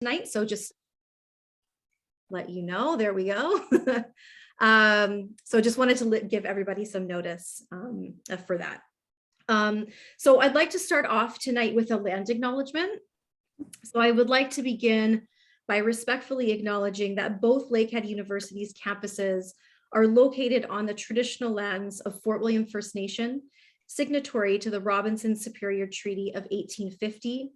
tonight, so just let you know, there we go. So just wanted to give everybody some notice for that. So I'd like to start off tonight with a land acknowledgement. So I would like to begin by respectfully acknowledging that both Lakehead University's campuses are located on the traditional lands of Fort William First Nation, signatory to the Robinson Superior Treaty of 1850,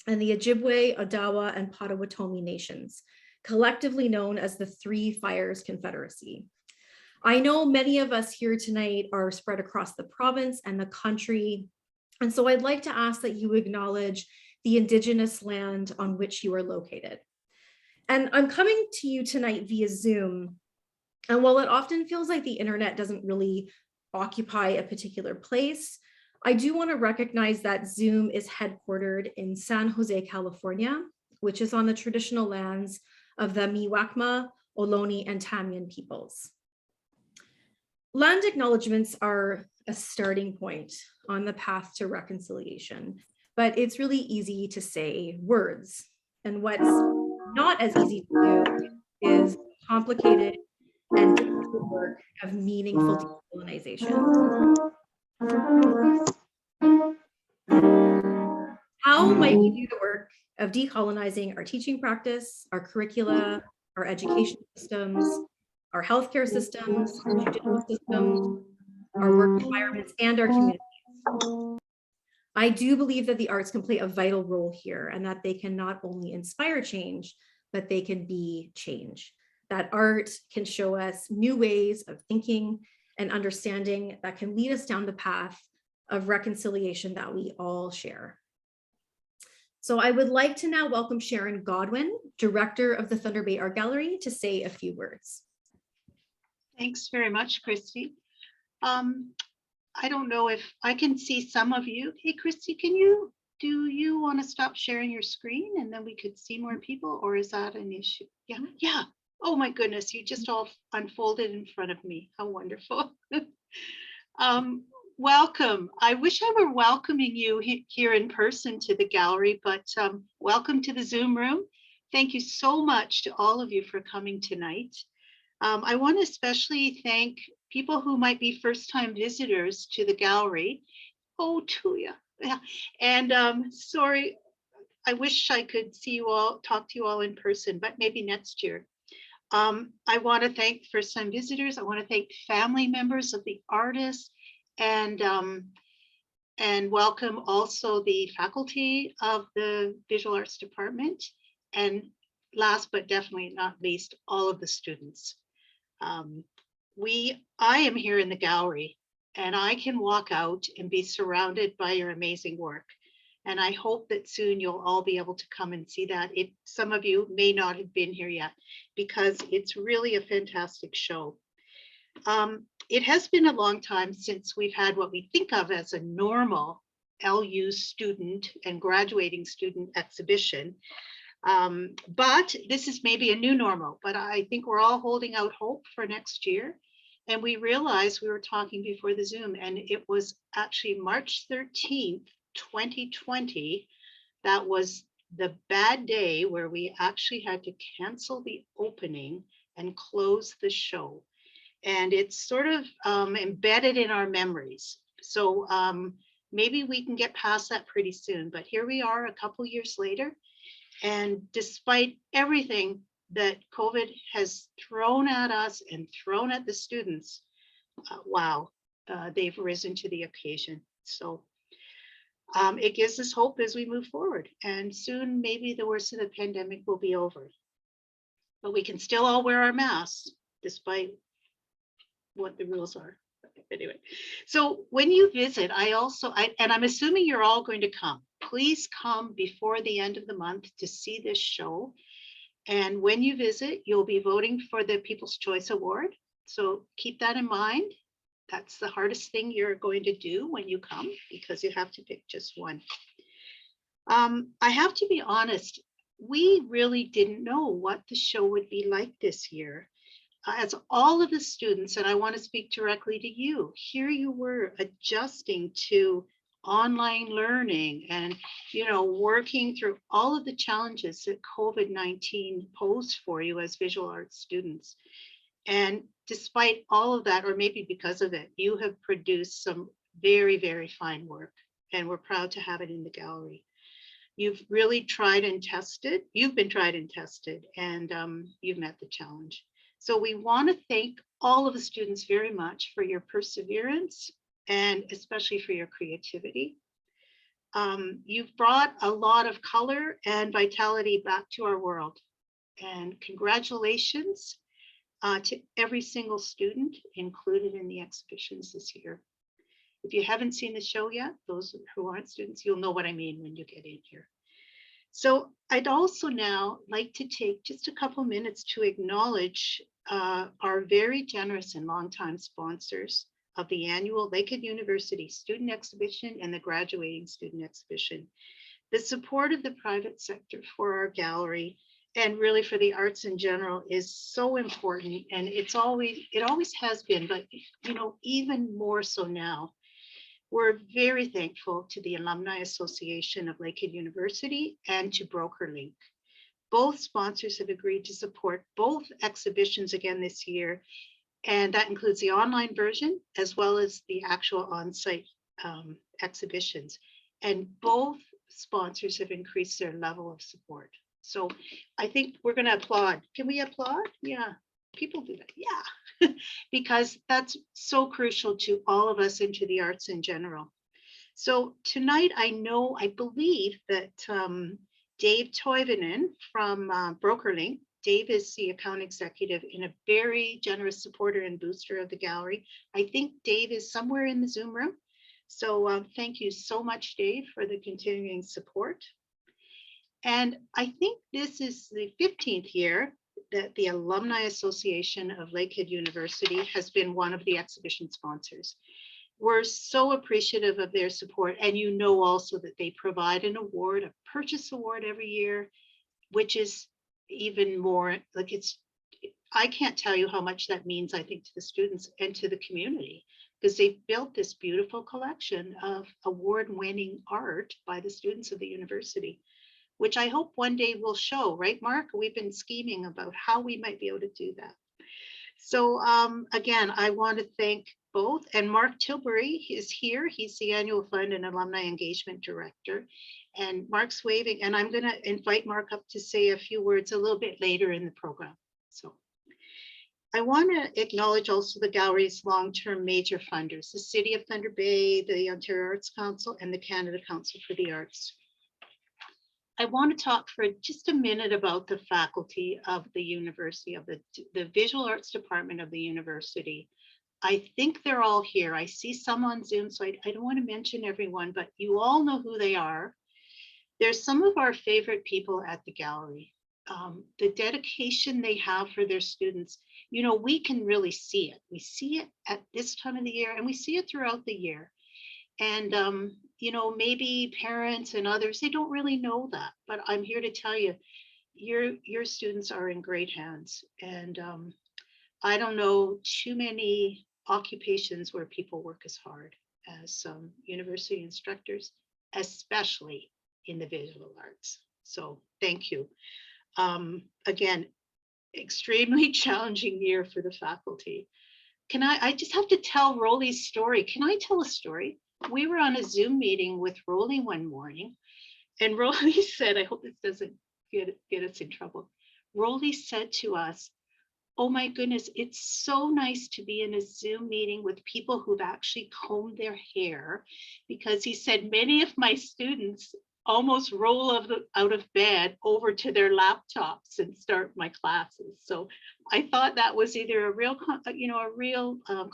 and the Ojibwe, Odawa, and Potawatomi nations, collectively known as the Three Fires Confederacy. I know many of us here tonight are spread across the province and the country, and so I'd like to ask that you acknowledge the Indigenous land on which you are located. And I'm coming to you tonight via Zoom, and while it often feels like the internet doesn't really occupy a particular place, I do want to recognize that Zoom is headquartered in San Jose, California, which is on the traditional lands of the Miwokma, Ohlone, and Tamian peoples. Land acknowledgements are a starting point on the path to reconciliation, but it's really easy to say words. And what's not as easy to do is complicated and difficult work of meaningful decolonization. How might we do the work of decolonizing our teaching practice, our curricula, our education systems, our healthcare systems, our judicial systems, our work environments, and our communities? I do believe that the arts can play a vital role here, and that they can not only inspire change, but they can be change. That art can show us new ways of thinking and understanding that can lead us down the path of reconciliation that we all share. So I would like to now welcome Sharon Godwin, Director of the Thunder Bay Art Gallery, to say a few words. Thanks very much, Christy. I don't know if I can see some of you. Hey, Christy, do you want to stop sharing your screen and then we could see more people, or is that an issue? Yeah, yeah. Oh my goodness, you just all unfolded in front of me. How wonderful. Welcome. I wish I were welcoming you here in person to the gallery, but welcome to the Zoom room. Thank you so much to all of you for coming tonight. I want to especially thank people who might be first-time visitors to the gallery. Oh, Tuya. Yeah. And sorry, I wish I could see you all, talk to you all in person, but maybe next year. I want to thank first-time visitors. I want to thank family members of the artists, and welcome also the faculty of the Visual Arts Department, and last but definitely not least, all of the students. I am here in the gallery, and I can walk out and be surrounded by your amazing work. And I hope that soon you'll all be able to come and see that. Some of you may not have been here yet, because it's really a fantastic show. It has been a long time since we've had what we think of as a normal LU student and graduating student exhibition. But this is maybe a new normal, but I think we're all holding out hope for next year. And we realized, we were talking before the Zoom, and it was actually March 13th, 2020. That was the bad day where we actually had to cancel the opening and close the show. And it's sort of embedded in our memories. So maybe we can get past that pretty soon, but here we are a couple years later. And despite everything that COVID has thrown at us and thrown at the students, wow, they've risen to the occasion. So it gives us hope as we move forward. And soon, maybe the worst of the pandemic will be over. But we can still all wear our masks, despite what the rules are. Anyway, so when you visit, and I'm assuming you're all going to come. Please come before the end of the month to see this show. And when you visit, you'll be voting for the People's Choice Award. So keep that in mind. That's the hardest thing you're going to do when you come, because you have to pick just one. I have to be honest, we really didn't know what the show would be like this year. As all of the students, and I want to speak directly to you, here you were adjusting to online learning and, working through all of the challenges that COVID-19 posed for you as visual arts students. And despite all of that, or maybe because of it, you have produced some very, very fine work, and we're proud to have it in the gallery. You've really tried and tested. You've been tried and tested, and you've met the challenge. So we want to thank all of the students very much for your perseverance and especially for your creativity. You've brought a lot of color and vitality back to our world. And congratulations to every single student included in the exhibitions this year. If you haven't seen the show yet, those who aren't students, you'll know what I mean when you get in here. So I'd also now like to take just a couple minutes to acknowledge our very generous and longtime sponsors of the annual Lakehead University Student Exhibition and the Graduating Student Exhibition. The support of the private sector for our gallery and really for the arts in general is so important, and it always has been, but even more so now. We're very thankful to the Alumni Association of Lakehead University and to BrokerLink. Both sponsors have agreed to support both exhibitions again this year, and that includes the online version as well as the actual on-site exhibitions. And both sponsors have increased their level of support. So I think we're going to applaud. Can we applaud? Yeah, people do that. Yeah, because that's so crucial to all of us and to the arts in general. So tonight, I believe that Dave Toivonen from BrokerLink, Dave is the account executive and a very generous supporter and booster of the gallery. I think Dave is somewhere in the Zoom room. So thank you so much, Dave, for the continuing support. And I think this is the 15th year that the Alumni Association of Lakehead University has been one of the exhibition sponsors. We're so appreciative of their support, and also that they provide an award, a purchase award every year, which is even more like I can't tell you how much that means, I think, to the students and to the community, because they've built this beautiful collection of award-winning art by the students of the university, which I hope one day will show, right, Mark? We've been scheming about how we might be able to do that. So again, I want to thank both, and Mark Tilbury is here. He's the Annual Fund and Alumni Engagement Director. And Mark's waving, and I'm going to invite Mark up to say a few words a little bit later in the program. So I want to acknowledge also the gallery's long-term major funders, the City of Thunder Bay, the Ontario Arts Council, and the Canada Council for the Arts. I want to talk for just a minute about the faculty of the university, of the Visual Arts Department of the university. I think they're all here. I see some on Zoom, so I don't want to mention everyone, but you all know who they are. They're some of our favorite people at the gallery. The dedication they have for their students, we can really see it. We see it at this time of the year, and we see it throughout the year. And, maybe parents and others, they don't really know that, but I'm here to tell you, your students are in great hands. And I don't know too many occupations where people work as hard as university instructors, especially in the visual arts. So thank you. Again, extremely challenging year for the faculty. I just have to tell Rolly's story. Can I tell a story? We were on a Zoom meeting with Rolly one morning, and Rolly said, I hope this doesn't get us in trouble. Rolly said to us, oh my goodness, it's so nice to be in a Zoom meeting with people who've actually combed their hair, because he said many of my students almost roll out of bed over to their laptops and start my classes. So I thought that was either a real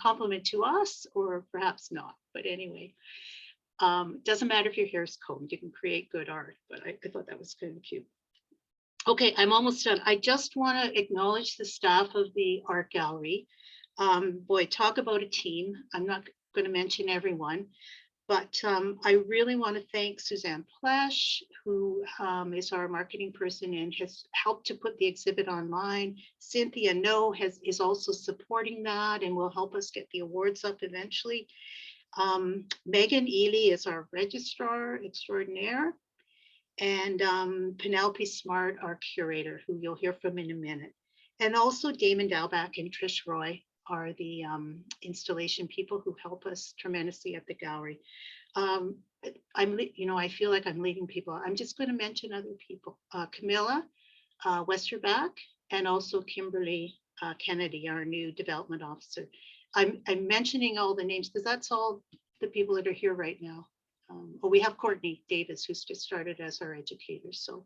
compliment to us, or perhaps not. But anyway, doesn't matter if your hair is combed, you can create good art. But I thought that was kind of cute. Okay, I'm almost done. I just want to acknowledge the staff of the art gallery. Boy, talk about a team. I'm not going to mention everyone, but I really want to thank Suzanne Plesh, who is our marketing person and has helped to put the exhibit online. Cynthia No is also supporting that and will help us get the awards up eventually. Megan Ely is our registrar extraordinaire, and Penelope Smart, our curator, who you'll hear from in a minute. And also Damon Dalbach and Trish Roy are the installation people who help us tremendously at the gallery. I feel like I'm leaving people. I'm just going to mention other people. Camilla Westerback, and also Kimberly Kennedy, our new development officer. I'm mentioning all the names because that's all the people that are here right now. We have Courtney Davis, who's just started as our educator. So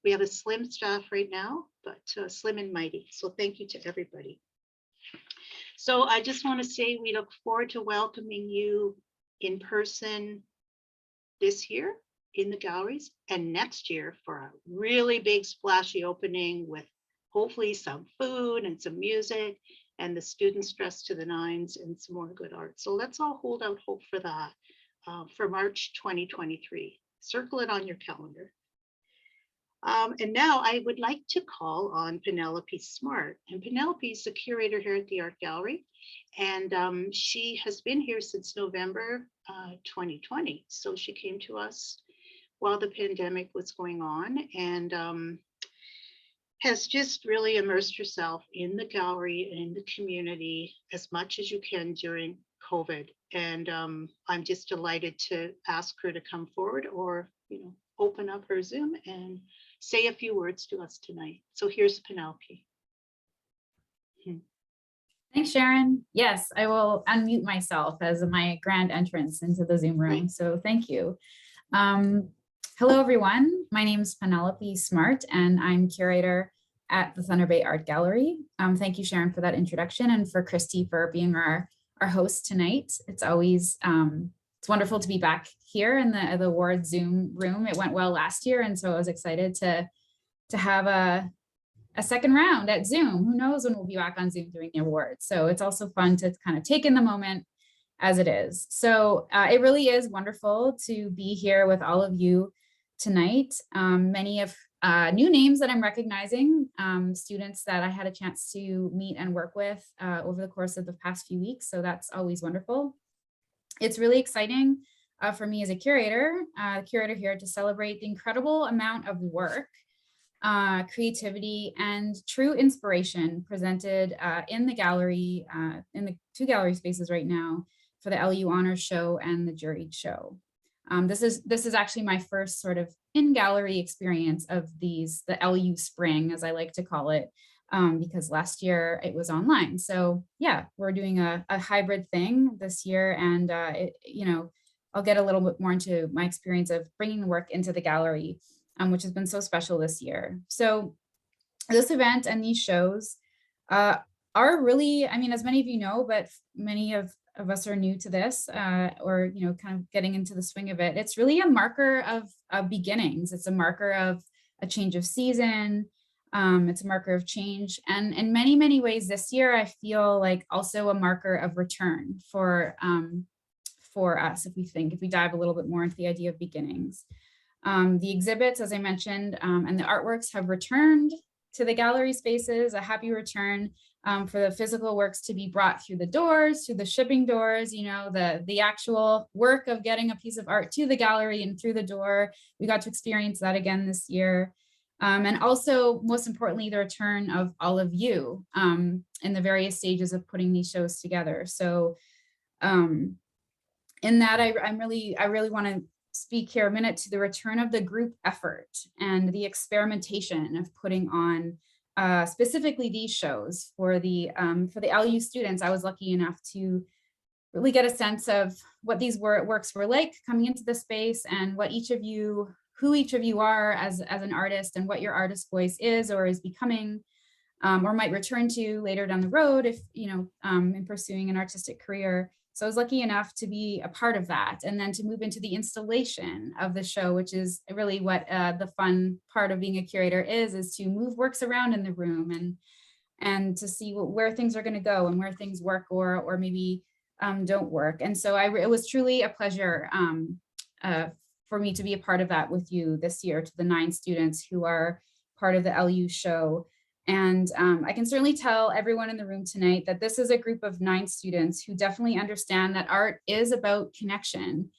we have a slim staff right now, but slim and mighty. So thank you to everybody. So I just want to say we look forward to welcoming you in person this year in the galleries, and next year for a really big splashy opening with hopefully some food and some music and the students dressed to the nines and some more good art. So let's all hold out hope for that for March 2023. Circle it on your calendar. And now I would like to call on Penelope Smart. And Penelope is the curator here at the Art Gallery. And she has been here since November 2020. So she came to us while the pandemic was going on, and has just really immersed herself in the gallery and in the community as much as you can during COVID. And I'm just delighted to ask her to come forward or, open up her Zoom and say a few words to us tonight. So here's Penelope. Thanks, Sharon. Yes, I will unmute myself as my grand entrance into the Zoom room. Great. So thank you. Hello, everyone. My name is Penelope Smart, and I'm curator at the Thunder Bay Art Gallery. Thank you, Sharon, for that introduction, and for Christy for being our host tonight. It's always it's wonderful to be back here in the award Zoom room. It went well last year, and so I was excited to have a second round at Zoom. Who knows when we'll be back on Zoom doing the awards. So it's also fun to kind of take in the moment as it is. So it really is wonderful to be here with all of you tonight. Many of new names that I'm recognizing, students that I had a chance to meet and work with over the course of the past few weeks. So that's always wonderful. It's really exciting for me as a curator here to celebrate the incredible amount of work, creativity, and true inspiration presented in the gallery, in the two gallery spaces right now for the LU Honors Show and the Juried Show. This is actually my first sort of in-gallery experience of the LU Spring, as I like to call it, because last year it was online. So yeah, we're doing a hybrid thing this year, and I'll get a little bit more into my experience of bringing the work into the gallery, which has been so special this year. So this event and these shows are really, I mean, as many of you know, but many of us are new to this, or kind of getting into the swing of it. It's really a marker of beginnings. It's a marker of a change of season. It's a marker of change, and in many, many ways this year, I feel like also a marker of return for us. If we dive a little bit more into the idea of beginnings. The exhibits, as I mentioned, and the artworks have returned to the gallery spaces, a happy return for the physical works to be brought through the doors, through the shipping doors, the actual work of getting a piece of art to the gallery and through the door. We got to experience that again this year. And also, most importantly, the return of all of you in the various stages of putting these shows together. So in that, I really want to speak here a minute to the return of the group effort and the experimentation of putting on specifically these shows for the LU students. I was lucky enough to really get a sense of what these works were like coming into the space, and who each of you are as an artist, and what your artist voice is or is becoming, or might return to later down the road if in pursuing an artistic career. So I was lucky enough to be a part of that, and then to move into the installation of the show, which is really what the fun part of being a curator is to move works around in the room and to see where things are going to go and where things work or maybe don't work. And so it was truly a pleasure for me to be a part of that with you this year, to the 9 students who are part of the LU show. And I can certainly tell everyone in the room tonight that this is a group of 9 students who definitely understand that art is about connection.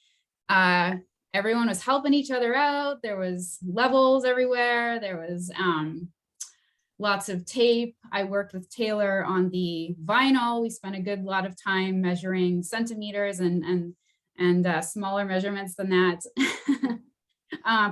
Everyone was helping each other out. There was levels everywhere. There was lots of tape. I worked with Taylor on the vinyl. We spent a good lot of time measuring centimeters and smaller measurements than that,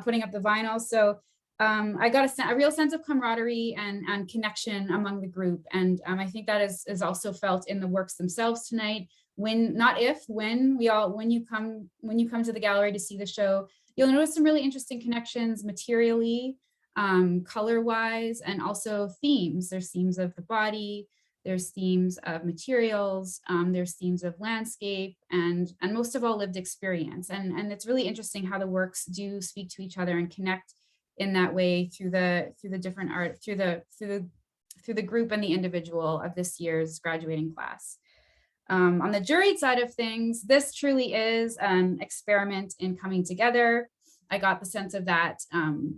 putting up the vinyl. So I got a real sense of camaraderie and connection among the group. And I think that is also felt in the works themselves tonight. When you come to the gallery to see the show, you'll notice some really interesting connections materially, color-wise, and also themes. There's themes of the body, there's themes of materials, there's themes of landscape, and most of all lived experience. And it's really interesting how the works do speak to each other and connect in that way through the different art, through the group and the individual of this year's graduating class. On the juried side of things, this truly is an experiment in coming together. I got the sense of that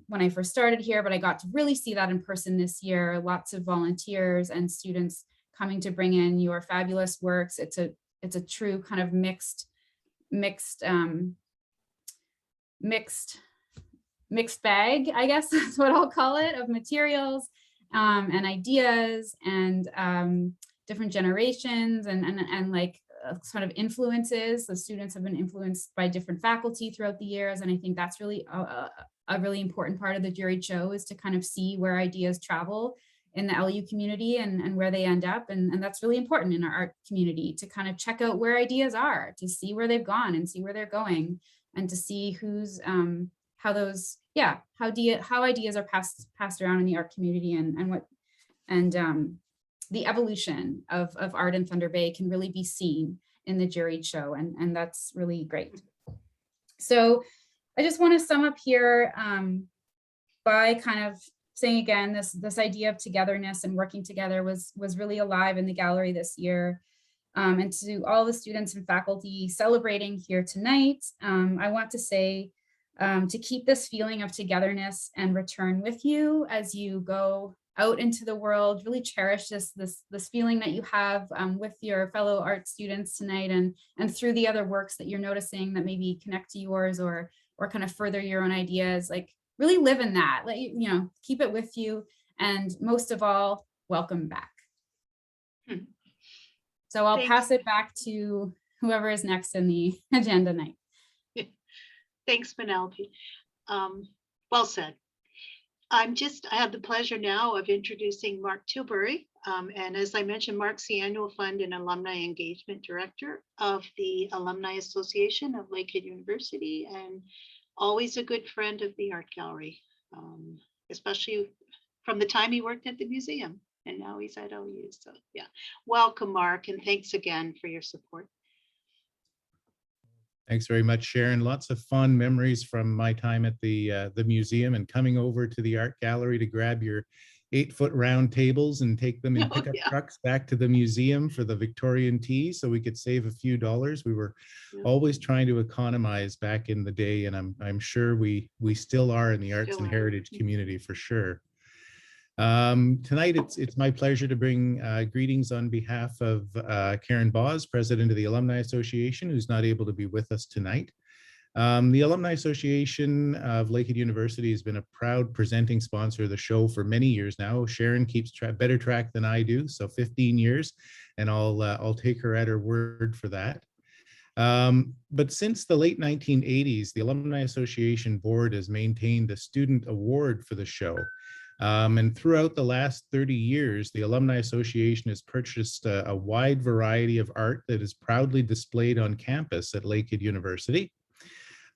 when I first started here, but I got to really see that in person this year. Lots of volunteers and students coming to bring in your fabulous works. It's a true kind of mixed bag, I guess that's what I'll call it, of materials and ideas and different generations and like sort of influences. The students have been influenced by different faculty throughout the years. And I think that's really a really important part of the juried show, is to kind of see where ideas travel in the LU community and where they end up. And that's really important in our art community, to kind of check out where ideas are, to see where they've gone and see where they're going, and to see who's how ideas are passed around in the art community and the evolution of art in Thunder Bay can really be seen in the juried show, and that's really great. So I just want to sum up here by kind of saying again, this idea of togetherness and working together was really alive in the gallery this year. And to all the students and faculty celebrating here tonight, I want to say to keep this feeling of togetherness and return with you as you go out into the world. Really cherish this feeling that you have with your fellow art students tonight, and through the other works that you're noticing that maybe connect to yours or kind of further your own ideas. Like, really live in that. Let you keep it with you, and most of all, welcome back. So I'll pass it back to whoever is next in the agenda night. Thanks, Penelope. Well said. I have the pleasure now of introducing Mark Tilbury. And as I mentioned, Mark's the Annual Fund and Alumni Engagement Director of the Alumni Association of Lakehead University, and always a good friend of the Art Gallery, especially from the time he worked at the museum, and now he's at LU. So yeah, welcome, Mark, and thanks again for your support. Thanks very much, Sharon. Lots of fond memories from my time at the museum and coming over to the art gallery to grab your 8-foot round tables and take them in pickup trucks back to the museum for the Victorian tea so we could save a few dollars. We were always trying to economize back in the day, and I'm sure we still are in the arts and heritage community for sure. Tonight, it's my pleasure to bring greetings on behalf of Karen Boz, President of the Alumni Association, who's not able to be with us tonight. The Alumni Association of Lakehead University has been a proud presenting sponsor of the show for many years now. Sharon keeps better track than I do, so 15 years, and I'll take her at her word for that. But since the late 1980s, the Alumni Association board has maintained a student award for the show. And throughout the last 30 years, the Alumni Association has purchased a wide variety of art that is proudly displayed on campus at Lakehead University.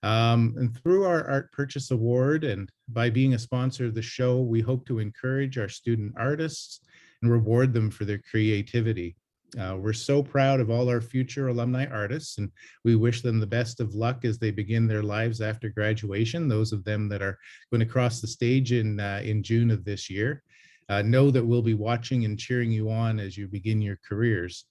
And through our Art Purchase Award and by being a sponsor of the show, we hope to encourage our student artists and reward them for their creativity. We're so proud of all our future alumni artists, and we wish them the best of luck as they begin their lives after graduation. Those of them that are going to cross the stage in June of this year, know that we'll be watching and cheering you on as you begin your careers.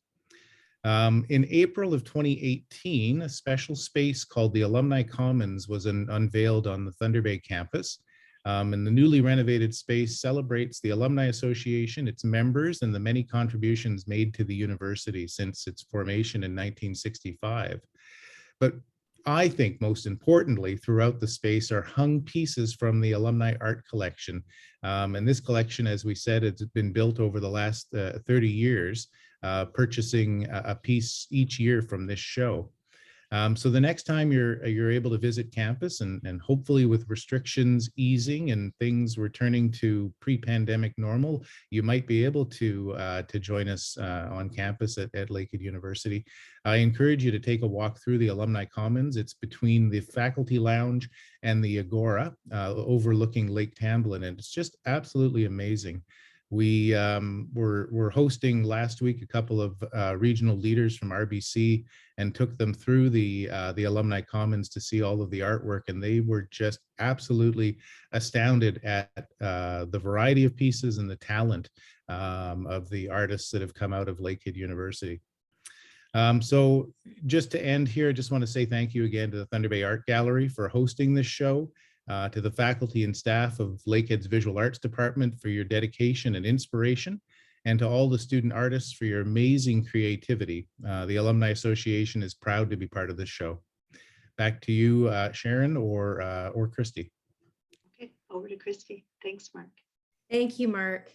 In April of 2018, a special space called the Alumni Commons was unveiled on the Thunder Bay campus. And the newly renovated space celebrates the Alumni Association, its members, and the many contributions made to the university since its formation in 1965. But I think most importantly, throughout the space are hung pieces from the alumni art collection. And this collection, as we said, it's been built over the last 30 years, purchasing a piece each year from this show. So the next time you're able to visit campus, and hopefully with restrictions easing and things returning to pre-pandemic normal, you might be able to join us on campus at Lakehead University. I encourage you to take a walk through the Alumni Commons. It's between the faculty lounge and the Agora, overlooking Lake Tamblyn, and it's just absolutely amazing. We were hosting last week a couple of regional leaders from RBC and took them through the Alumni Commons to see all of the artwork, and they were just absolutely astounded at the variety of pieces and the talent of the artists that have come out of Lakehead University. So just to end here, I just want to say thank you again to the Thunder Bay Art Gallery for hosting this show. To the faculty and staff of Lakehead's Visual Arts Department for your dedication and inspiration, and to all the student artists for your amazing creativity. The Alumni Association is proud to be part of this show. Back to you, Sharon or Christy. Okay, over to Christy. Thanks, Mark. Thank you, Mark.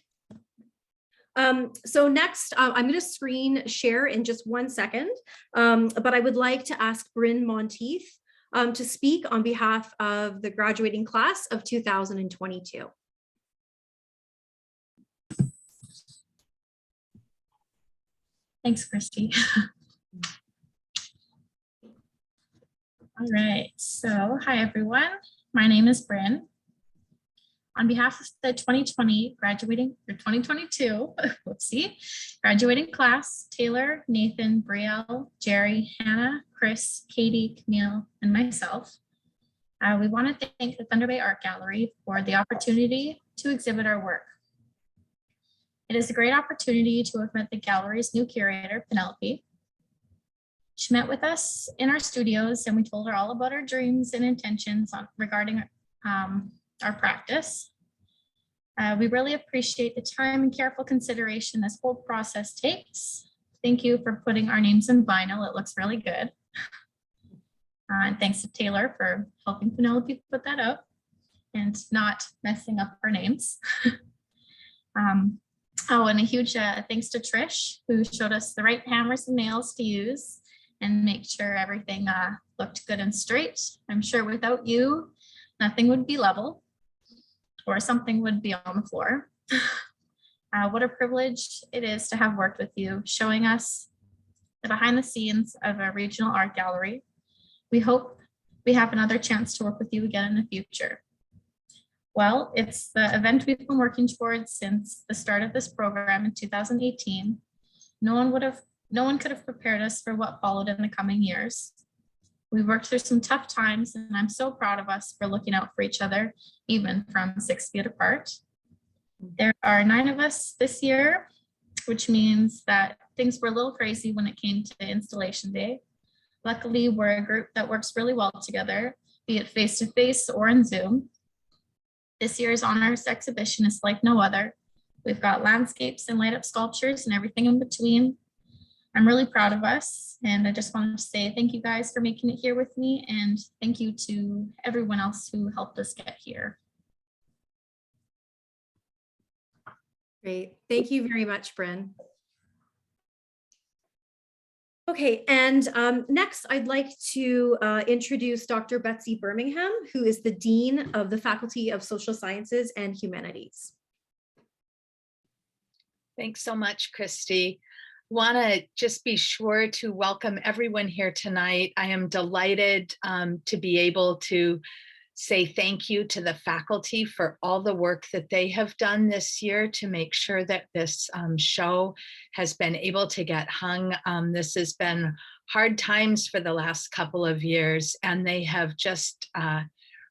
So next, I'm going to screen share in just 1 second, but I would like to ask Bryn Monteith to speak on behalf of the graduating class of 2022. Thanks, Christy. All right, so hi everyone. My name is Bryn. On behalf of the 2022 graduating class, Taylor, Nathan, Brielle, Jerry, Hannah, Chris, Katie, Camille, and myself, we want to thank the Thunder Bay Art Gallery for the opportunity to exhibit our work. It is a great opportunity to have met the gallery's new curator, Penelope. She met with us in our studios and we told her all about our dreams and intentions regarding our practice. We really appreciate the time and careful consideration this whole process takes. Thank you for putting our names in vinyl. It looks really good. And thanks to Taylor for helping Penelope put that up and not messing up our names. Oh, and a huge thanks to Trish, who showed us the right hammers and nails to use and make sure everything looked good and straight. I'm sure without you, nothing would be level or something would be on the floor. What a privilege it is to have worked with you, showing us the behind the scenes of a regional art gallery. We hope we have another chance to work with you again in the future. Well, it's the event we've been working towards since the start of this program in 2018. No one could have prepared us for what followed in the coming years. We worked through some tough times, and I'm so proud of us for looking out for each other, even from 6 feet apart. There are 9 of us this year, which means that things were a little crazy when it came to installation day. Luckily, we're a group that works really well together, be it face-to-face or in Zoom. This year's honors exhibition is like no other. We've got landscapes and light up sculptures and everything in between. I'm really proud of us, and I just wanted to say thank you guys for making it here with me, and thank you to everyone else who helped us get here. Great. Thank you very much, Bryn. Okay, and next I'd like to introduce Dr. Betsy Birmingham, who is the Dean of the Faculty of Social Sciences and Humanities. Thanks so much, Christy. Want to just be sure to welcome everyone here tonight. I am delighted to be able to say thank you to the faculty for all the work that they have done this year to make sure that this show has been able to get hung. This has been hard times for the last couple of years, and they have just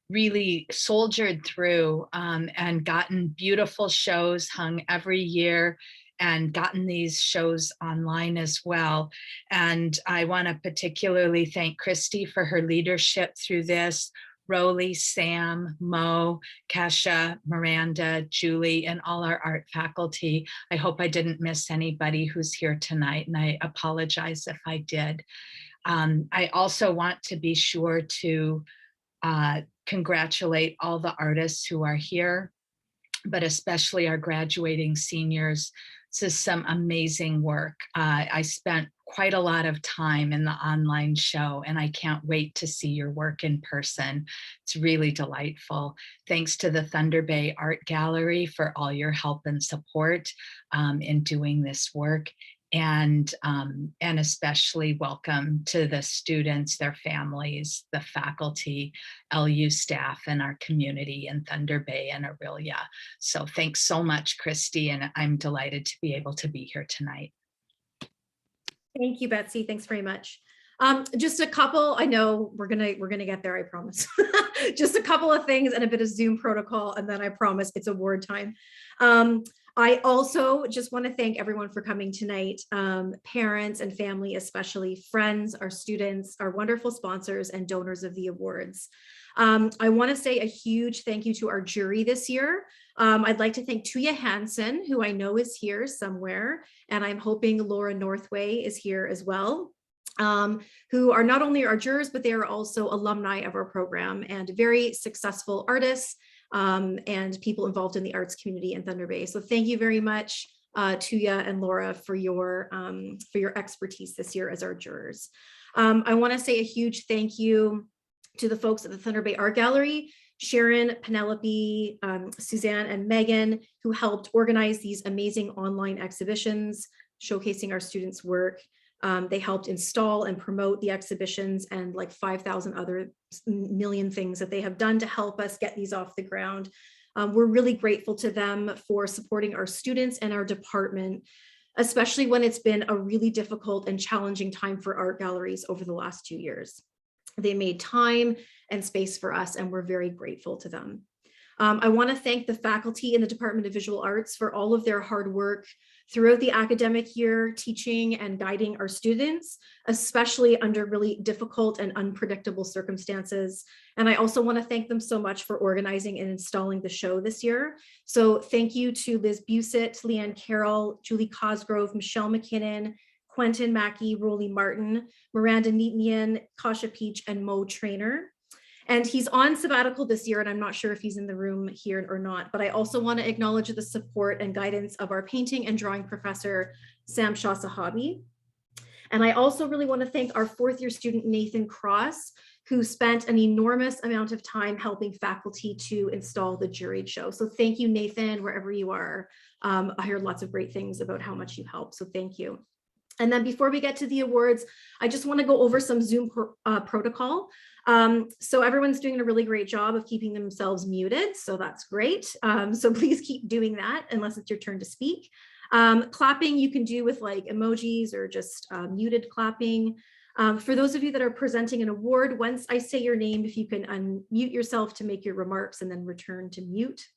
really soldiered through and gotten beautiful shows hung every year and gotten these shows online as well. And I want to particularly thank Christy for her leadership through this, Rowley, Sam, Mo, Kesha, Miranda, Julie, and all our art faculty. I hope I didn't miss anybody who's here tonight, and I apologize if I did. I also want to be sure to congratulate all the artists who are here, but especially our graduating seniors. This is some amazing work. I spent quite a lot of time in the online show, and I can't wait to see your work in person. It's really delightful. Thanks to the Thunder Bay Art Gallery for all your help and support in doing this work. And especially welcome to the students, their families, the faculty, LU staff, and our community in Thunder Bay and Aurelia. So thanks so much, Christy, and I'm delighted to be able to be here tonight. Thank you, Betsy. Thanks very much. Just a couple, I know we're gonna get there, I promise. Just a couple of things and a bit of Zoom protocol, and then I promise it's award time. I also just want to thank everyone for coming tonight, parents and family, especially friends, our students, our wonderful sponsors and donors of the awards. I want to say a huge thank you to our jury this year. I'd like to thank Tuya Hansen, who I know is here somewhere, and I'm hoping Laura Northway is here as well, who are not only our jurors, but they are also alumni of our program and very successful artists and people involved in the arts community in Thunder Bay. So thank you very much, Tuya and Laura, for your expertise this year as our jurors. I want to say a huge thank you to the folks at the Thunder Bay Art Gallery, Sharon, Penelope, Suzanne, and Megan, who helped organize these amazing online exhibitions showcasing our students' work. They helped install and promote the exhibitions and like 5,000 other million things that they have done to help us get these off the ground. We're really grateful to them for supporting our students and our department, especially when it's been a really difficult and challenging time for art galleries over the last 2 years. They made time and space for us, and we're very grateful to them. I want to thank the faculty in the Department of Visual Arts for all of their hard work throughout the academic year, teaching and guiding our students, especially under really difficult and unpredictable circumstances. And I also want to thank them so much for organizing and installing the show this year. So thank you to Liz Busett, Leanne Carroll, Julie Cosgrove, Michelle McKinnon, Quentin Mackey, Rolly Martin, Miranda Neatnian, Kasha Peach, and Mo Trainer. And he's on sabbatical this year, and I'm not sure if he's in the room here or not, but I also want to acknowledge the support and guidance of our painting and drawing professor, Sam Shah Sahabi. And I also really want to thank our fourth year student, Nathan Cross, who spent an enormous amount of time helping faculty to install the Juried show. So thank you, Nathan, wherever you are. I heard lots of great things about how much you helped, so thank you. And then before we get to the awards, I just want to go over some Zoom protocol. So everyone's doing a really great job of keeping themselves muted, so that's great. So please keep doing that unless it's your turn to speak. Clapping you can do with like emojis or just muted clapping. For those of you that are presenting an award, once I say your name, if you can unmute yourself to make your remarks and then return to mute.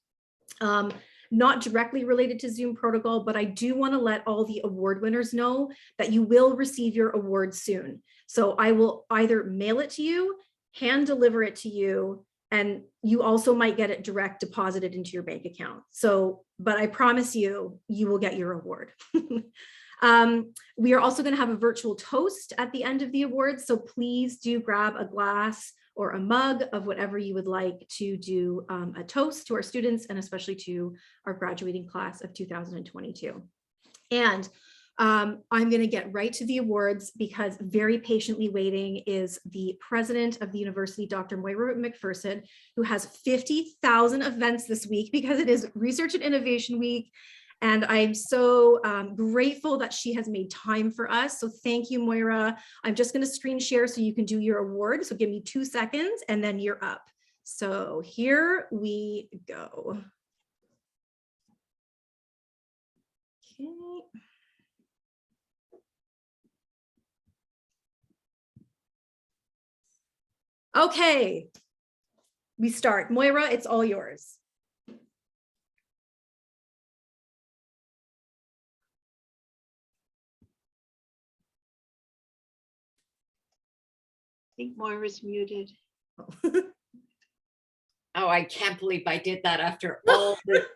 Not directly related to Zoom protocol, but I do want to let all the award winners know that you will receive your award soon. So I will either mail it to you, hand deliver it to you, and you also might get it direct deposited into your bank account. So, but I promise you, you will get your award. We are also going to have a virtual toast at the end of the awards. So please do grab a glass or a mug of whatever you would like to do a toast to our students and especially to our graduating class of 2022. And I'm going to get right to the awards because very patiently waiting is the president of the university, Dr. Moira McPherson, who has 50,000 events this week because it is Research and Innovation Week. And I'm so grateful that she has made time for us. So thank you, Moira. I'm just going to screen share so you can do your award. So give me 2 seconds and then you're up. So here we go. Okay. Okay, we start. Moira, it's all yours. I think Moira's muted. Oh, I can't believe I did that after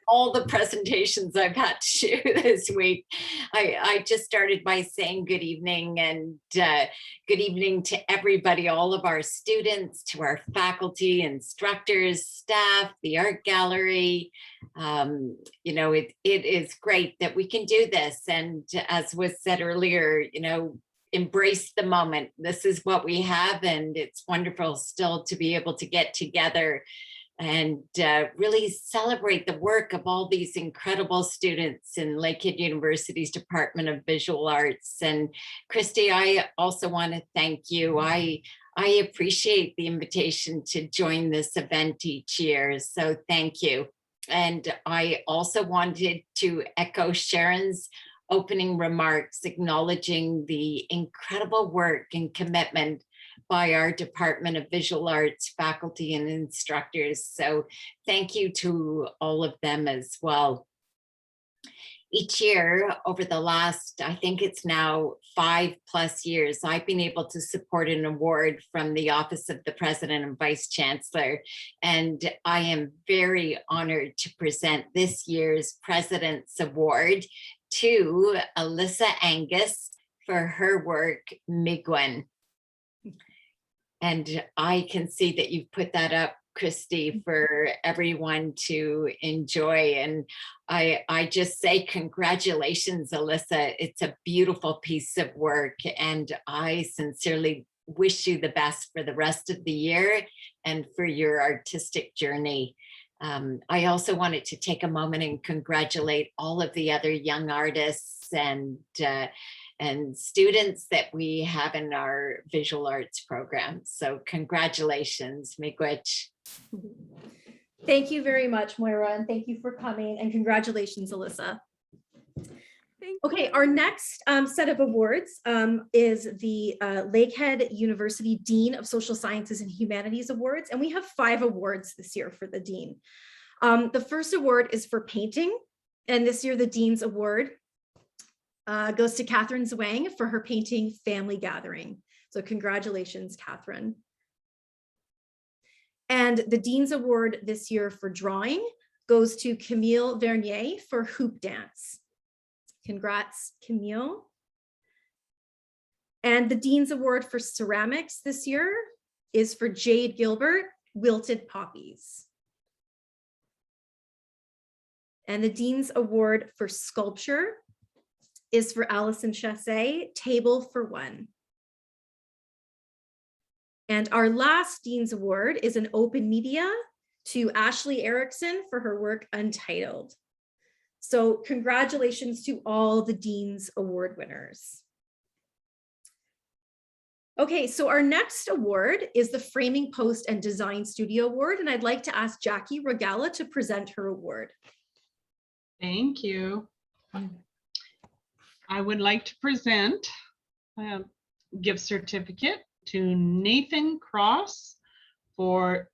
all the presentations I've had to do this week. I just started by saying good evening, and good evening to everybody, all of our students, to our faculty, instructors, staff, the art gallery. You know, it is great that we can do this. And as was said earlier, you know, embrace the moment. This is what we have, and it's wonderful still to be able to get together and really celebrate the work of all these incredible students in Lakehead University's Department of Visual Arts. And Christy, I also want to thank you. I appreciate the invitation to join this event each year, so thank you. And I also wanted to echo Sharon's opening remarks, acknowledging the incredible work and commitment by our Department of Visual Arts faculty and instructors. So thank you to all of them as well. Each year over the last, I think it's now 5+ years, I've been able to support an award from the Office of the President and Vice Chancellor. And I am very honored to present this year's President's Award to Alyssa Angus for her work, Miigwech. And I can see that you've put that up, Christy, for everyone to enjoy. And I just say congratulations, Alyssa. It's a beautiful piece of work. And I sincerely wish you the best for the rest of the year and for your artistic journey. I also wanted to take a moment and congratulate all of the other young artists and students that we have in our visual arts program. So congratulations, Miigwech. Thank you very much, Moira, and thank you for coming, and congratulations, Alyssa. Okay, our next set of awards is the Lakehead University Dean of Social Sciences and Humanities Awards, and we have 5 awards this year for the Dean. The first award is for painting, and this year the Dean's Award goes to Catherine Zwang for her painting Family Gathering. So congratulations, Catherine. And the Dean's Award this year for drawing goes to Camille Vernier for Hoop Dance. Congrats, Camille. And the Dean's Award for ceramics this year is for Jade Gilbert, Wilted Poppies. And the Dean's Award for sculpture is for Allison Chassé, Table for One. And our last Dean's Award is an open media to Ashley Erickson for her work Untitled. So congratulations to all the Dean's Award winners. Okay, so our next award is the Framing Post and Design Studio Award, and I'd like to ask Jackie Regala to present her award. Thank you. I would like to present a gift certificate to Nathan Cross for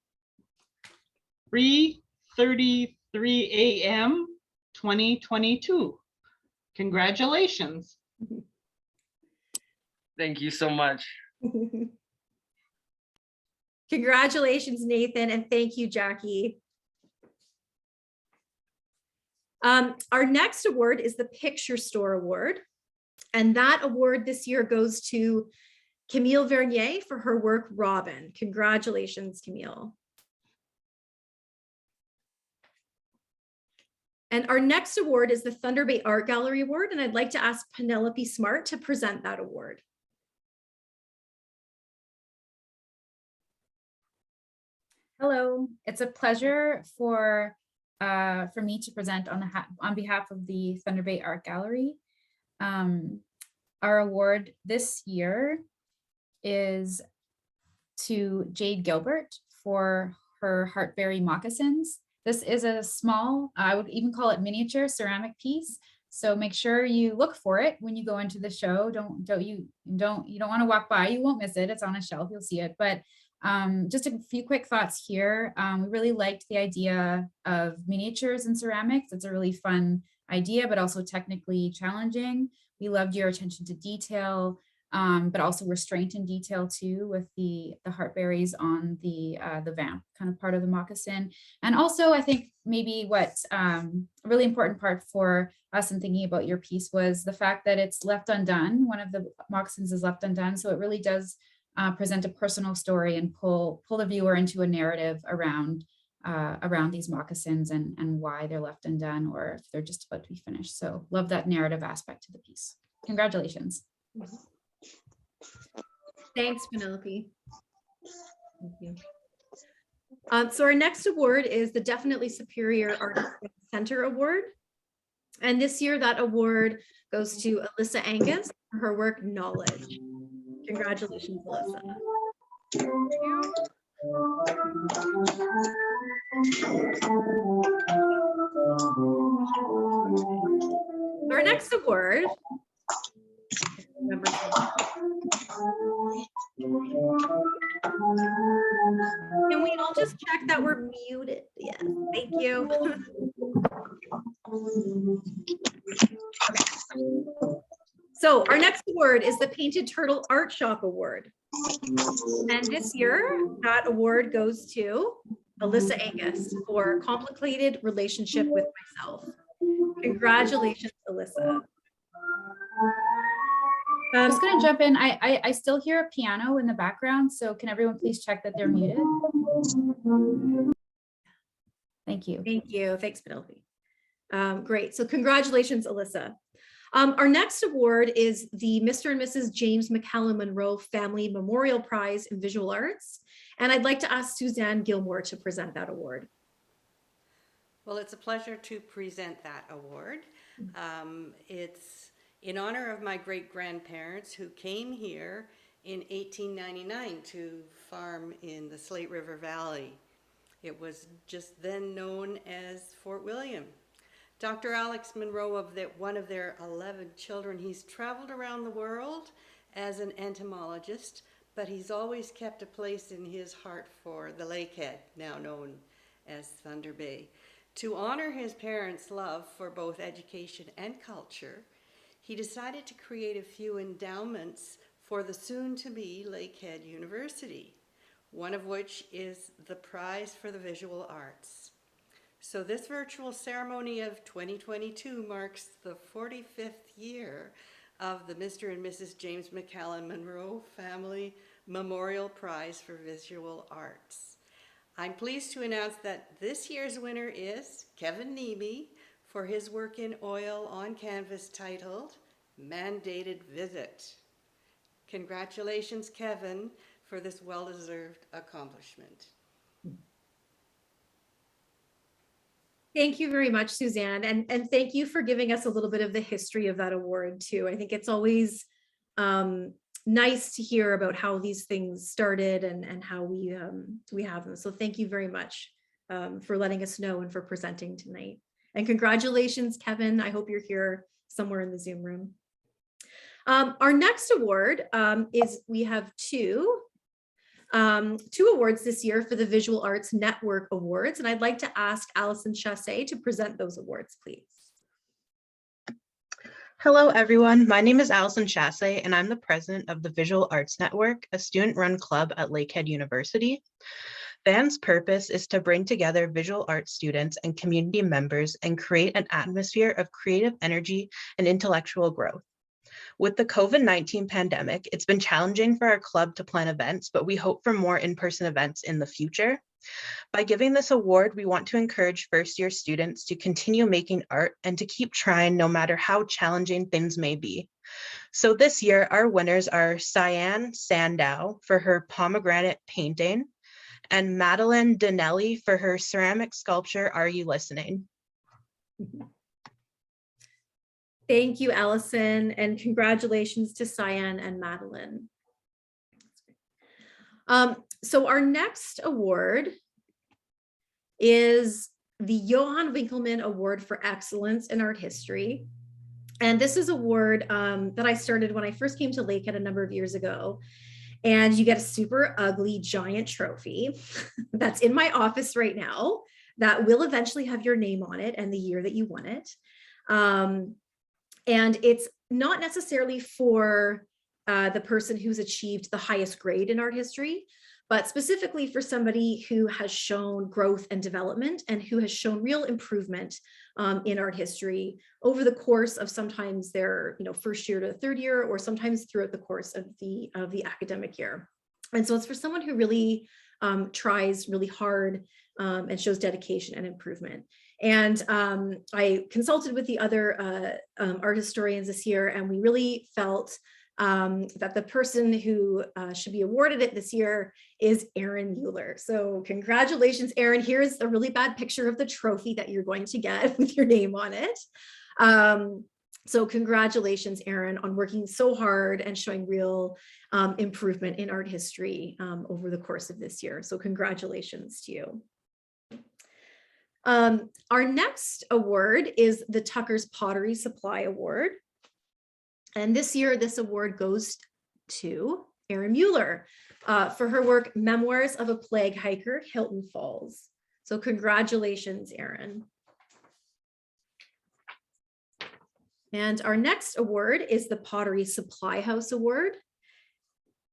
3:33 a.m. 2022. Congratulations. Thank you so much. Congratulations, Nathan, and thank you, Jackie. Our next award is the Picture Store Award, and that award this year goes to Camille Vernier for her work Robin. Congratulations, Camille. And our next award is the Thunder Bay Art Gallery Award, and I'd like to ask Penelope Smart to present that award. Hello, it's a pleasure for me to present on behalf of the Thunder Bay Art Gallery. Our award this year is to Jade Gilbert for her Heartberry moccasins. This is a small, I would even call it miniature ceramic piece. So make sure you look for it when you go into the show. You don't want to walk by, you won't miss it. It's on a shelf, you'll see it. But just a few quick thoughts here. We really liked the idea of miniatures and ceramics. It's a really fun idea, but also technically challenging. We loved your attention to detail. but also restraint in detail too, with the heartberries on the vamp, kind of part of the moccasin. And also, I think maybe what's a really important part for us in thinking about your piece was the fact that it's left undone. One of the moccasins is left undone, so it really does present a personal story and pull the viewer into a narrative around these moccasins and why they're left undone, or if they're just about to be finished. So love that narrative aspect to the piece. Congratulations. Thanks, Penelope. Thank you. So our next award is the Definitely Superior Artist Center Award. And this year that award goes to Alyssa Angus for her work Knowledge. Congratulations, Alyssa. Our next award. Can we all just check that we're muted? Yes, thank you. Okay. So our next award is the Painted Turtle Art Shop Award. And this year, that award goes to Alyssa Angus for Complicated Relationship with Myself. Congratulations, Alyssa. I'm just going to jump in. I still hear a piano in the background, so can everyone please check that they're muted? Thank you. Thank you. Thanks, Penelope. Great. So congratulations, Alyssa. Our next award is the Mr. and Mrs. James McCallum Monroe Family Memorial Prize in Visual Arts. And I'd like to ask Suzanne Gilmore to present that award. Well, it's a pleasure to present that award. It's in honor of my great-grandparents who came here in 1899 to farm in the Slate River Valley. It was just then known as Fort William. Dr. Alex Monroe, one of their 11 children, he's traveled around the world as an entomologist, but he's always kept a place in his heart for the Lakehead, now known as Thunder Bay. To honor his parents' love for both education and culture, he decided to create a few endowments for the soon-to-be Lakehead University, one of which is the Prize for the Visual Arts. So this virtual ceremony of 2022 marks the 45th year of the Mr. and Mrs. James McCallum Monroe Family Memorial Prize for Visual Arts. I'm pleased to announce that this year's winner is Kevin Nemi for his work in oil on canvas titled Mandated Visit. Congratulations, Kevin, for this well-deserved accomplishment. Thank you very much, Suzanne. And thank you for giving us a little bit of the history of that award too. I think it's always nice to hear about how these things started and how we have them. So thank you very much for letting us know and for presenting tonight. And congratulations, Kevin. I hope you're here somewhere in the Zoom room. Our next award is, we have two awards this year for the Visual Arts Network Awards. And I'd like to ask Alison Chassé to present those awards, please. Hello, everyone. My name is Alison Chassé, and I'm the president of the Visual Arts Network, a student-run club at Lakehead University. VAN's purpose is to bring together visual arts students and community members and create an atmosphere of creative energy and intellectual growth. With the COVID-19 pandemic, it's been challenging for our club to plan events, but we hope for more in-person events in the future. By giving this award, we want to encourage first-year students to continue making art and to keep trying no matter how challenging things may be. So this year, our winners are Cyan Sandow for her pomegranate painting and Madeline Donnelly for her ceramic sculpture, Are You Listening? Thank you, Allison, and congratulations to Cyan and Madeline. So our next award is the Johan Winkelmann Award for Excellence in Art History. And this is an award that I started when I first came to Lakehead a number of years ago. And you get a super ugly giant trophy that's in my office right now that will eventually have your name on it and the year that you won it. And it's not necessarily for the person who's achieved the highest grade in art history, but specifically for somebody who has shown growth and development and who has shown real improvement in art history over the course of sometimes their first year to third year, or sometimes throughout the course of the academic year. And so it's for someone who really tries really hard and shows dedication and improvement. And I consulted with the other art historians this year, and we really felt that the person who should be awarded it this year is Erin Mueller. So congratulations, Erin. Here's a really bad picture of the trophy that you're going to get with your name on it. So congratulations, Erin, on working so hard and showing real improvement in art history over the course of this year. So congratulations to you. Our next award is the Tucker's Pottery Supply Award. And this year, this award goes to Erin Mueller for her work, Memoirs of a Plague Hiker, Hilton Falls. So congratulations, Erin. And our next award is the Pottery Supply House Award.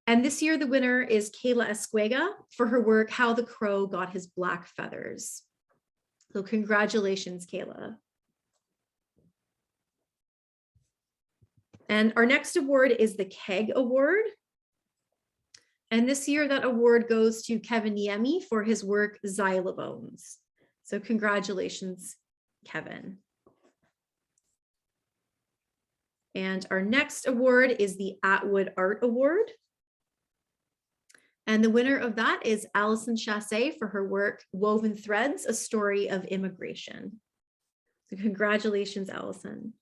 And this year, the winner is Kayla Esquega for her work, How the Crow Got His Black Feathers. So congratulations, Kayla. And our next award is the Keg Award. And this year that award goes to Kevin Niemi for his work, Xylobones. So congratulations, Kevin. And our next award is the Atwood Art Award. And the winner of that is Allison Chassé for her work, Woven Threads, A Story of Immigration. So congratulations, Allison.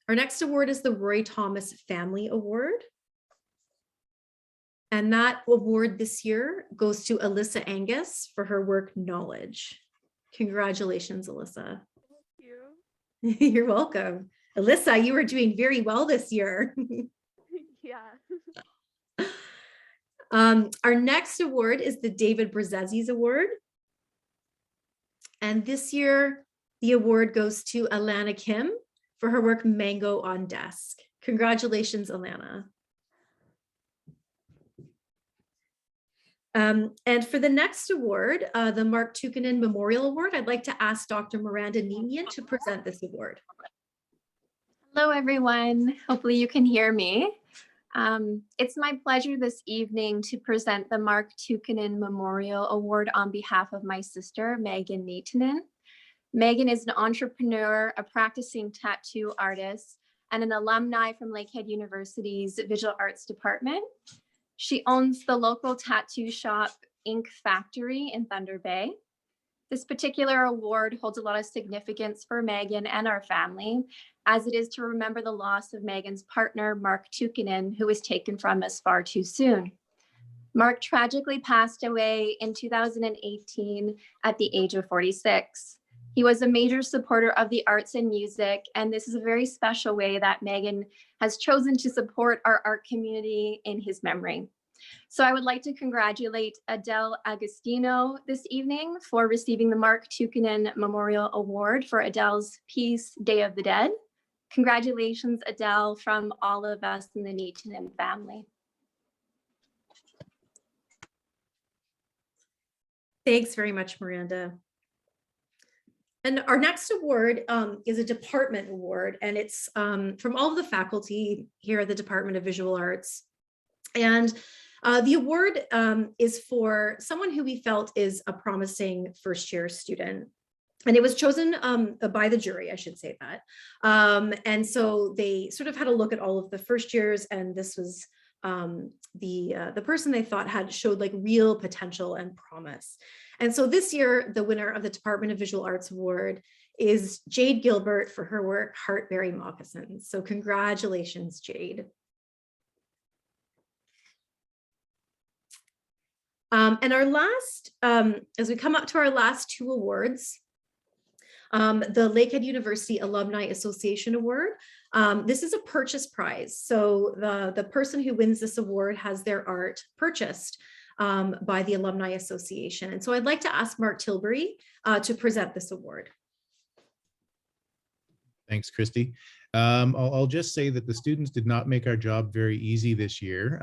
Our next award is the Roy Thomas Family Award. And that award this year goes to Alyssa Angus for her work, Knowledge. Congratulations, Alyssa. Thank you. You're welcome. Alyssa, you were doing very well this year. Yeah. Our next award is the David Brzezzi's Award. And this year, the award goes to Alana Kim for her work, Mango on Desk. Congratulations, Alana. And for the next award, the Mark Tucanin Memorial Award, I'd like to ask Dr. Miranda Nemian to present this award. Hello, everyone. Hopefully you can hear me. It's my pleasure this evening to present the Mark Tucanin Memorial Award on behalf of my sister, Megan Neitonen. Megan is an entrepreneur, a practicing tattoo artist, and an alumni from Lakehead University's Visual Arts Department. She owns the local tattoo shop, Ink Factory in Thunder Bay. This particular award holds a lot of significance for Megan and our family, as it is to remember the loss of Megan's partner, Mark Tucanin, who was taken from us far too soon. Mark tragically passed away in 2018 at the age of 46. He was a major supporter of the arts and music, and this is a very special way that Megan has chosen to support our art community in his memory. So I would like to congratulate Adele Agostino this evening for receiving the Mark Tucanin Memorial Award for Adele's piece, Day of the Dead. Congratulations, Adele, from all of us in the Neitonen family. Thanks very much, Miranda. And our next award is a department award, and it's from all of the faculty here at the Department of Visual Arts. And the award is for someone who we felt is a promising first-year student. And it was chosen by the jury, I should say that. And so they sort of had a look at all of the first years, and this was the person they thought showed like real potential and promise. And so this year, the winner of the Department of Visual Arts Award is Jade Gilbert for her work, Heartberry Moccasins. So congratulations, Jade. And our last, as we come up to our last two awards, the Lakehead University Alumni Association Award. This is a purchase prize. So the person who wins this award has their art purchased by the Alumni Association. And so I'd like to ask Mark Tilbury to present this award. Thanks, Christy. I'll just say that the students did not make our job very easy this year.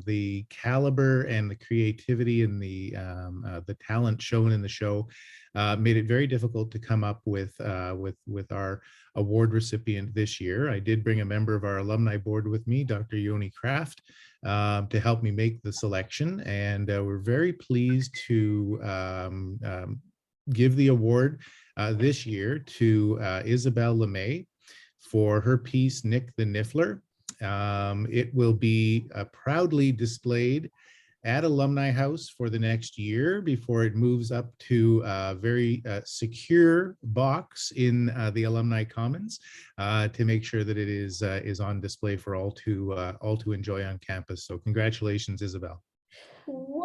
The caliber and the creativity and the talent shown in the show made it very difficult to come up with our award recipient this year. I did bring a member of our alumni board with me, Dr. Yoni Kraft, to help me make the selection, and we're very pleased to give the award this year to Isabel LeMay for her piece, Nick the Niffler. It will be proudly displayed at Alumni House for the next year before it moves up to a very secure box in the Alumni Commons to make sure that it is on display for all to enjoy on campus. So congratulations, Isabel.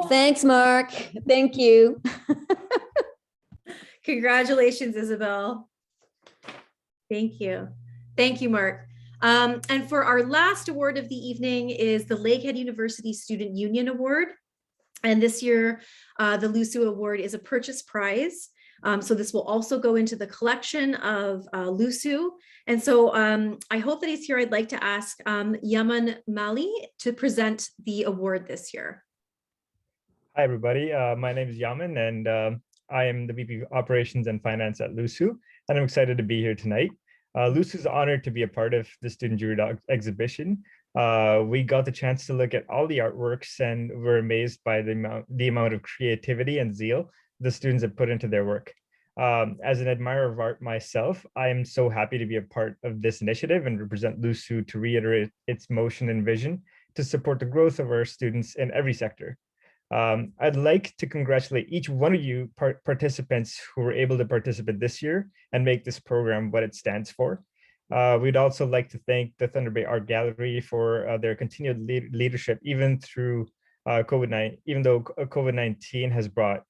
Thanks, Mark. Thank you. Congratulations, Isabel. Thank you. Thank you, Mark. And for our last award of the evening is the Lakehead University Student Union Award. And this year, the LUSU Award is a purchase prize. So this will also go into the collection of LUSU. And so I hope that he's here. I'd like to ask Yaman Mali to present the award this year. Hi, everybody. My name is Yaman, and I am the VP of Operations and Finance at LUSU, and I'm excited to be here tonight. LUSU is honored to be a part of the Student Juried exhibition. We got the chance to look at all the artworks and were amazed by the amount of creativity and zeal the students have put into their work. As an admirer of art myself, I am so happy to be a part of this initiative and represent LUSU to reiterate its motion and vision to support the growth of our students in every sector. I'd like to congratulate each one of you participants who were able to participate this year and make this program what it stands for. We'd also like to thank the Thunder Bay Art Gallery for their continued leadership, even through COVID-19, even though COVID-19 has brought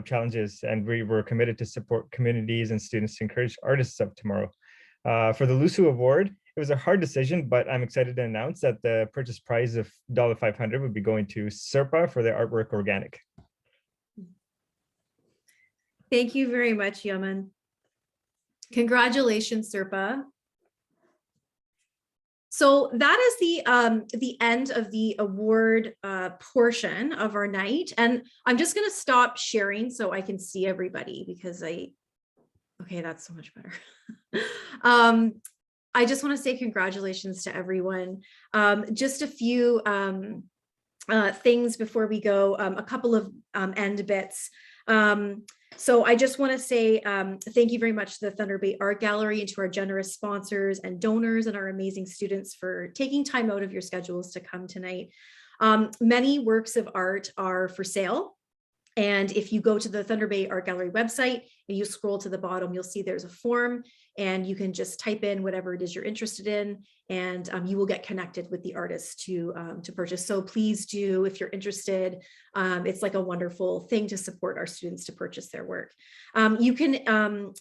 challenges, and we were committed to support communities and students to encourage artists of tomorrow. For the LUSU Award, it was a hard decision, but I'm excited to announce that the purchase prize of $500 would be going to SERPA for their artwork Organic. Thank you very much, Yaman. Congratulations, SERPA. So that is the end of the award portion of our night. And I'm just going to stop sharing so I can see everybody because okay, that's so much better. I just want to say congratulations to everyone. Just a few things before we go, a couple of end bits. So I just want to say thank you very much to the Thunder Bay Art Gallery and to our generous sponsors and donors and our amazing students for taking time out of your schedules to come tonight. Many works of art are for sale. And if you go to the Thunder Bay Art Gallery website and you scroll to the bottom, you'll see there's a form and you can just type in whatever it is you're interested in, and you will get connected with the artist to purchase. So please do, if you're interested. It's like a wonderful thing to support our students to purchase their work. You can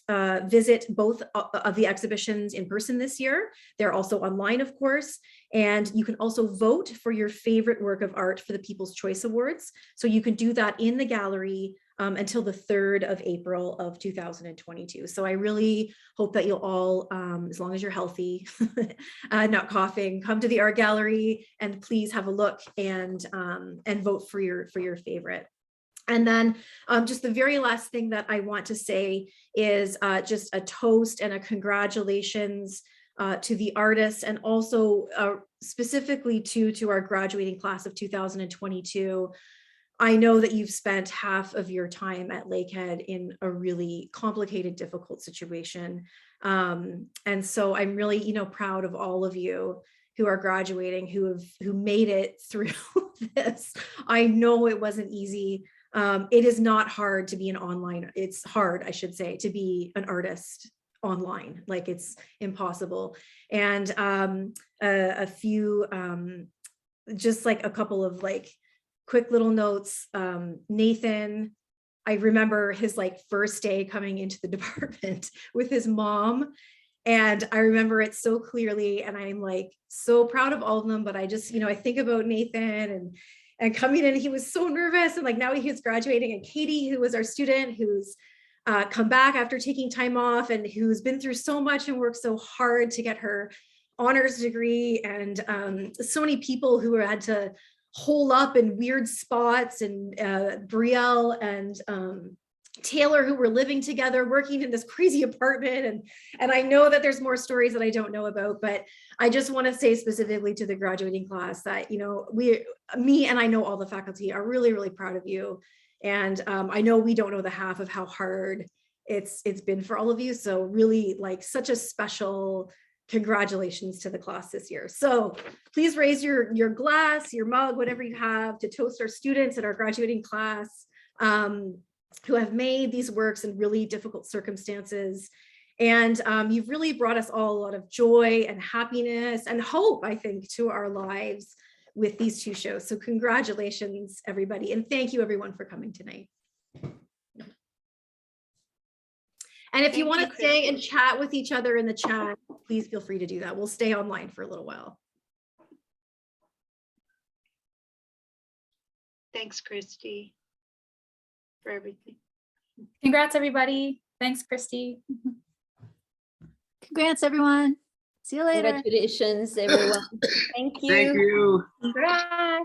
visit both of the exhibitions in person this year. They're also online, of course. And you can also vote for your favorite work of art for the People's Choice Awards. So you can do that in the gallery until the 3rd of April of 2022. So I really hope that you'll all, as long as you're healthy, not coughing, come to the art gallery and please have a look and vote for your favorite. And then just the very last thing that I want to say is just a toast and a congratulations to the artists, and also specifically to our graduating class of 2022. I know that you've spent half of your time at Lakehead in a really complicated, difficult situation. And so I'm really, proud of all of you who are graduating, who made it through this. I know it wasn't easy. It is not hard to be it's hard, I should say, to be an artist online. Like, it's impossible. And a few, just like a couple of quick little notes. Nathan, I remember his first day coming into the department with his mom, and I remember it so clearly, and I'm so proud of all of them. But I just, I think about Nathan and coming in, he was so nervous, and now he was graduating, and Katie, who was our student, who's come back after taking time off and who's been through so much and worked so hard to get her honors degree, and so many people who had to hole up in weird spots, and Brielle and Taylor, who were living together, working in this crazy apartment. And I know that there's more stories that I don't know about, but I just want to say specifically to the graduating class that, you know, me and I know all the faculty are really, really proud of you. And I know we don't know the half of how hard it's been for all of you. So really, like, such a special congratulations to the class this year. So please raise your glass, your mug, whatever you have, to toast our students and our graduating class who have made these works in really difficult circumstances. And you've really brought us all a lot of joy and happiness and hope, I think, to our lives with these two shows. So congratulations, everybody. And thank you, everyone, for coming tonight. And if you want to stay and chat with each other in the chat, please feel free to do that. We'll stay online for a little while. Thanks, Christy, for everything. Congrats, everybody. Thanks, Christy. Congrats, everyone. See you later. Congratulations, everyone. Thank you. Thank you. Congrats.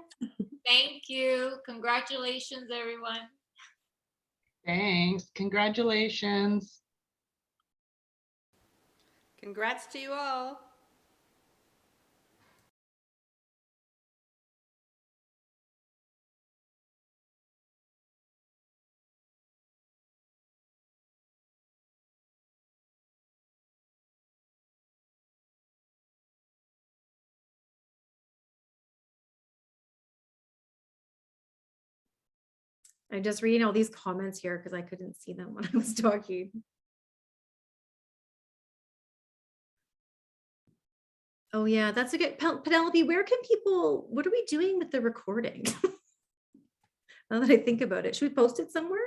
Thank you. Congratulations, everyone. Thanks. Congratulations. Congrats to you all. I'm just reading all these comments here because I couldn't see them when I was talking. Oh yeah, that's a good, Penelope, where can people, what are we doing with the recording? Now that I think about it, should we post it somewhere?